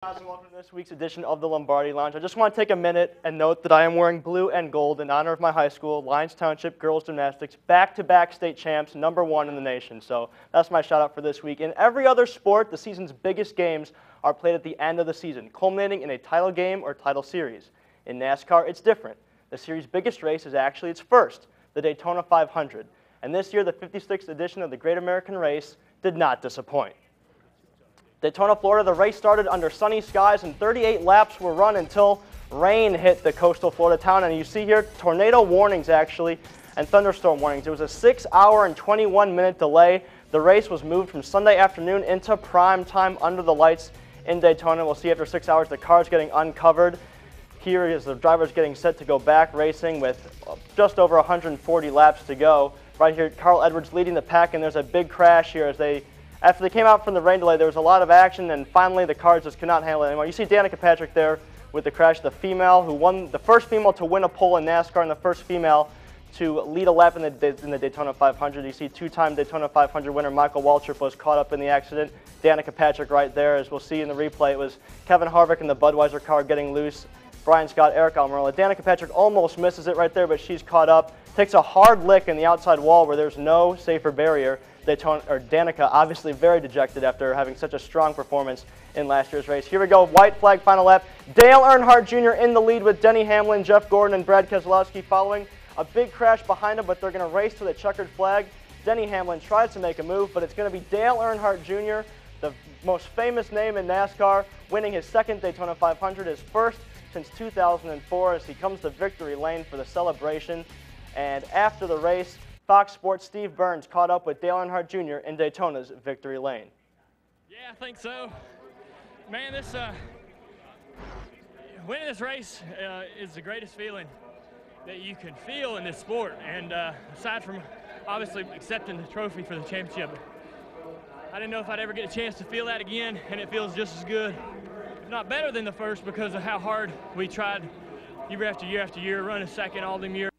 Guys, and welcome to this week's edition of the Lombardi Lounge. I just want to take a minute and note that I am wearing blue and gold in honor of my high school, Lyons Township Girls Gymnastics, back-to-back state champs, #1 in the nation. So that's my shout out for this week. In every other sport, the season's biggest games are played at the end of the season, culminating in a title game or title series. In NASCAR, it's different. The series' biggest race is actually its first, the Daytona 500. And this year, the 56th edition of the Great American Race did not disappoint. Daytona, Florida, the race started under sunny skies and 38 laps were run until rain hit the coastal Florida town. And you see here tornado warnings actually and thunderstorm warnings. It was a 6-hour and 21-minute delay. The race was moved from Sunday afternoon into prime time under the lights in Daytona. We'll see after 6 hours the cars getting uncovered. Here is the drivers getting set to go back racing with just over 140 laps to go. Right here, Carl Edwards leading the pack, and there's a big crash here after they came out from the rain delay. There was a lot of action, and finally the cars just could not handle it anymore. You see Danica Patrick there with the crash, the female who won, the first female to win a pole in NASCAR and the first female to lead a lap in the Daytona 500. You see two-time Daytona 500 winner Michael Waltrip was caught up in the accident. Danica Patrick right there. As we'll see in the replay, it was Kevin Harvick in the Budweiser car getting loose. Brian Scott, Eric Almirola. Danica Patrick almost misses it right there, but she's caught up. Takes a hard lick in the outside wall where there's no safer barrier. Danica obviously very dejected after having such a strong performance in last year's race. Here we go, white flag final lap. Dale Earnhardt Jr. in the lead with Denny Hamlin, Jeff Gordon, and Brad Keselowski following. A big crash behind him, but they're going to race to the checkered flag. Denny Hamlin tries to make a move, but it's going to be Dale Earnhardt Jr., the most famous name in NASCAR, winning his second Daytona 500, his first since 2004, as he comes to victory lane for the celebration. And after the race, Fox Sports' Steve Burns caught up with Dale Earnhardt Jr. in Daytona's victory lane. Yeah, I think so. Man, winning this race is the greatest feeling that you can feel in this sport. And aside from obviously accepting the trophy for the championship, I didn't know if I'd ever get a chance to feel that again, and it feels just as good, if not better than the first, because of how hard we tried year after year after year, running second all them years.